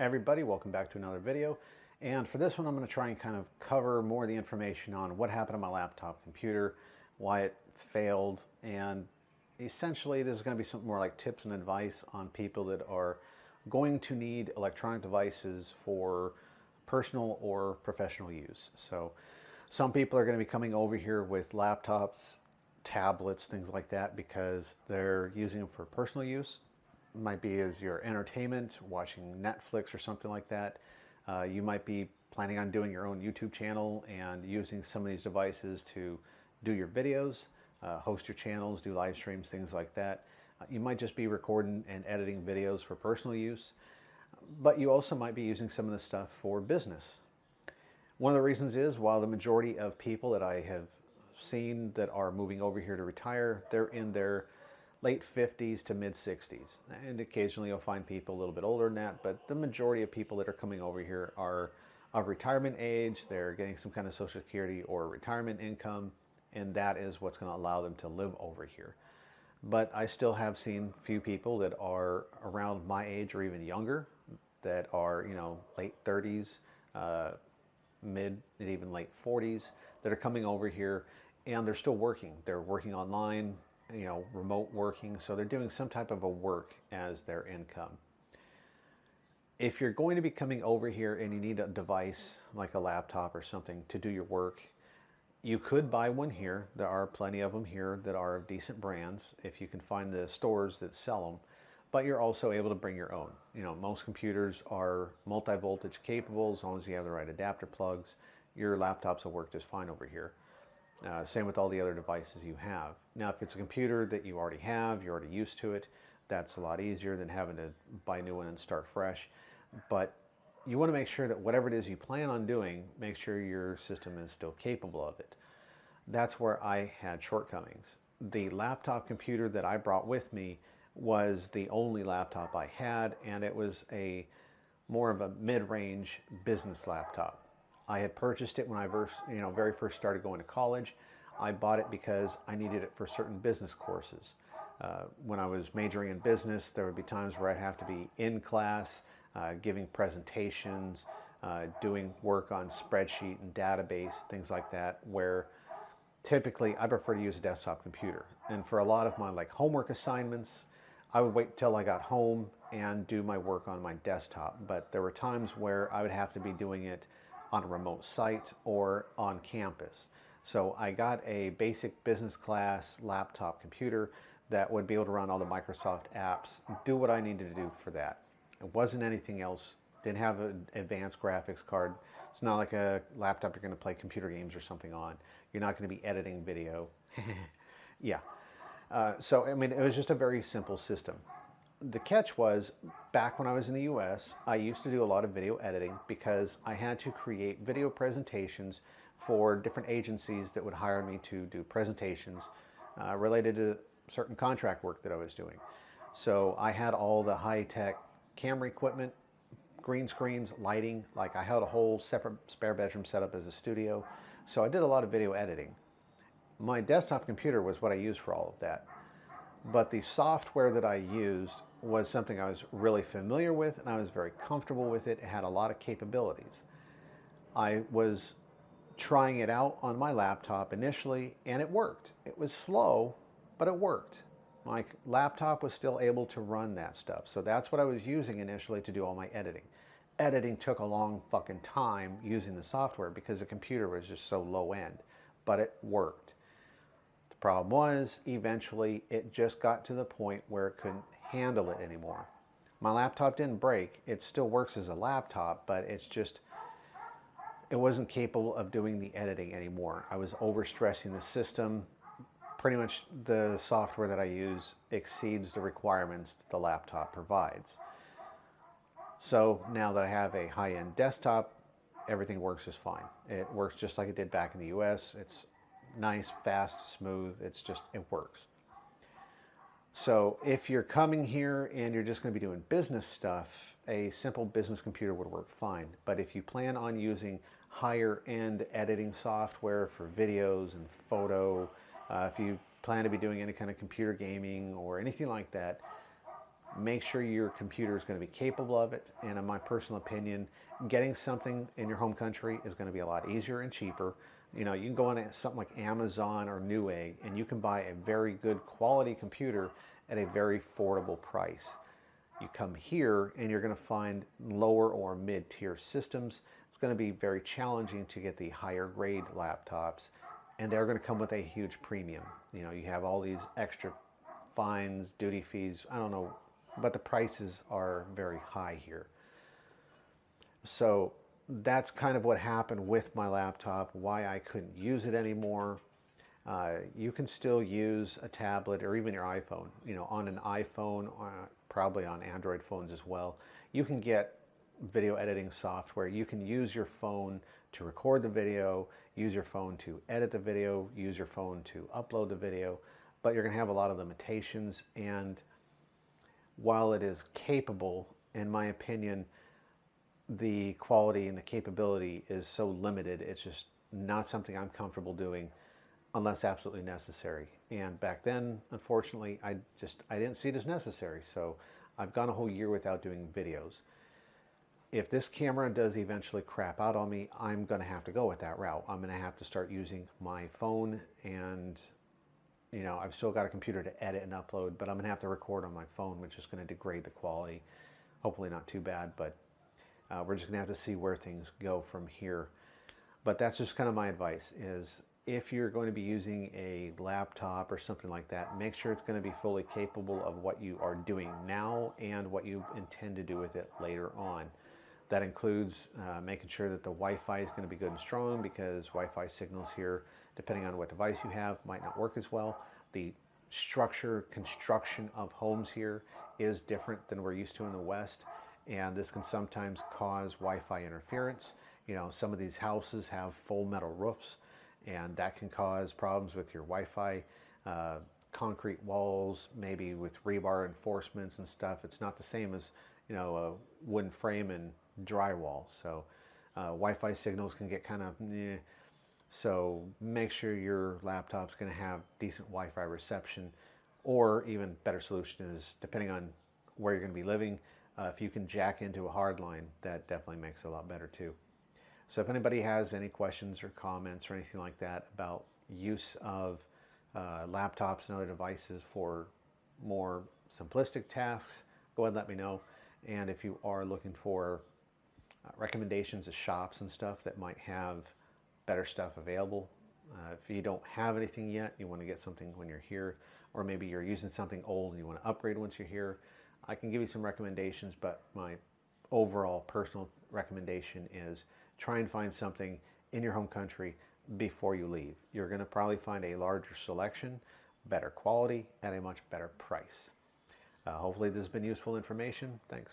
Everybody, welcome back to another video. And for this one, I'm going to try and kind of cover more of the information on what happened to my laptop computer, why it failed, and essentially this is going to be something more like tips and advice on people that are going to need electronic devices for personal or professional use. So some people are going to be coming over here with laptops, tablets, things like that because they're using them for personal use. Might be as your entertainment, watching Netflix or something like that. You might be planning on doing your own YouTube channel and using some of these devices to do your videos, host your channels, do live streams, things like that. You might just be recording and editing videos for personal use, but you also might be using some of this stuff for business. One of the reasons is, while the majority of people that I have seen that are moving over here to retire, they're in their late 50s to mid 60s, and occasionally you'll find people a little bit older than that, but the majority of people that are coming over here are of retirement age. They're getting some kind of Social Security or retirement income, and that is what's going to allow them to live over here. But I still have seen few people that are around my age or even younger that are, late 30s, mid and even late 40s that are coming over here, and they're still working. They're working online, remote working, so they're doing some type of a work as their income. If you're going to be coming over here and you need a device like a laptop or something to do your work, you could buy one here. There are plenty of them here that are of decent brands if you can find the stores that sell them, but you're also able to bring your own. Most computers are multi-voltage capable. As long as you have the right adapter plugs, your laptops will work just fine over here. Same with all the other devices you have. Now, if it's a computer that you already have, you're already used to it, that's a lot easier than having to buy a new one and start fresh. But you want to make sure that whatever it is you plan on doing, make sure your system is still capable of it. That's where I had shortcomings. The laptop computer that I brought with me was the only laptop I had, and it was more of a mid-range business laptop. I had purchased it when I very first started going to college. I bought it because I needed it for certain business courses. When I was majoring in business, there would be times where I'd have to be in class, giving presentations, doing work on spreadsheet and database, things like that, where typically I prefer to use a desktop computer. And for a lot of my homework assignments, I would wait till I got home and do my work on my desktop. But there were times where I would have to be doing it on a remote site or on campus. So I got a basic business class laptop computer that would be able to run all the Microsoft apps, do what I needed to do for that. It wasn't anything else. Didn't have an advanced graphics card. It's not like a laptop you're going to play computer games or something on. You're not going to be editing video. Yeah. So, it was just a very simple system. The catch was, back when I was in the US, I used to do a lot of video editing because I had to create video presentations for different agencies that would hire me to do presentations related to certain contract work that I was doing. So I had all the high-tech camera equipment, green screens, lighting. I had a whole separate spare bedroom set up as a studio. So I did a lot of video editing. My desktop computer was what I used for all of that. But the software that I used was something I was really familiar with, and I was very comfortable with it. It had a lot of capabilities. I was trying it out on my laptop initially, and it worked. It was slow, but it worked. My laptop was still able to run that stuff. So that's what I was using initially to do all my editing. Editing took a long fucking time using the software because the computer was just so low end, but it worked. The problem was, eventually, it just got to the point where it couldn't handle it anymore. My laptop didn't break. It still works as a laptop, but it wasn't capable of doing the editing anymore. I was overstressing the system. Pretty much the software that I use exceeds the requirements that the laptop provides. So now that I have a high-end desktop, everything works just fine. It works just like it did back in the US. It's nice, fast, smooth. It works. So if you're coming here and you're just going to be doing business stuff, a simple business computer would work fine. But if you plan on using higher end editing software for videos and photo, if you plan to be doing any kind of computer gaming or anything like that, make sure your computer is going to be capable of it. And in my personal opinion, getting something in your home country is going to be a lot easier and cheaper. You know, you can go on something like Amazon or Newegg and you can buy a very good quality computer at a very affordable price. You come here and you're going to find lower or mid-tier systems. It's going to be very challenging to get the higher grade laptops, and they're going to come with a huge premium. You know, you have all these extra fines, duty fees, I don't know, but the prices are very high here. So that's kind of what happened with my laptop, why I couldn't use it anymore. You can still use a tablet or even your iPhone. You know, on an iPhone, probably on Android phones as well, you can get video editing software. You can use your phone to record the video, use your phone to edit the video, use your phone to upload the video, but you're going to have a lot of limitations. And while it is capable, in my opinion, the quality and the capability is so limited, it's just not something I'm comfortable doing unless absolutely necessary. And back then, unfortunately, I didn't see it as necessary. So I've gone a whole year without doing videos. If this camera does eventually crap out on me, I'm going to have to go with that route. I'm going to have to start using my phone, and you know, I've still got a computer to edit and upload, but I'm going to have to record on my phone, which is going to degrade the quality. Hopefully not too bad, but we're just going to have to see where things go from here. But that's just kind of my advice is, if you're going to be using a laptop or something like that, make sure it's going to be fully capable of what you are doing now and what you intend to do with it later on. That includes making sure that the Wi-Fi is going to be good and strong, because Wi-Fi signals here, depending on what device you have, might not work as well. The construction of homes here is different than we're used to in the West, and this can sometimes cause Wi-Fi interference. You know, some of these houses have full metal roofs, and that can cause problems with your Wi-Fi. Concrete walls, maybe with rebar reinforcements and stuff. It's not the same as, you know, a wooden frame and drywall. So Wi-Fi signals can get kind of so make sure your laptop's going to have decent Wi-Fi reception, or even better solution is, depending on where you're going to be living, if you can jack into a hard line, that definitely makes it a lot better too. So if anybody has any questions or comments or anything like that about use of laptops and other devices for more simplistic tasks, go ahead and let me know. And if you are looking for recommendations of shops and stuff that might have better stuff available, if you don't have anything yet, you want to get something when you're here, or maybe you're using something old and you want to upgrade once you're here, I can give you some recommendations, but my overall personal recommendation is try and find something in your home country before you leave. You're going to probably find a larger selection, better quality, at a much better price. Hopefully this has been useful information. Thanks.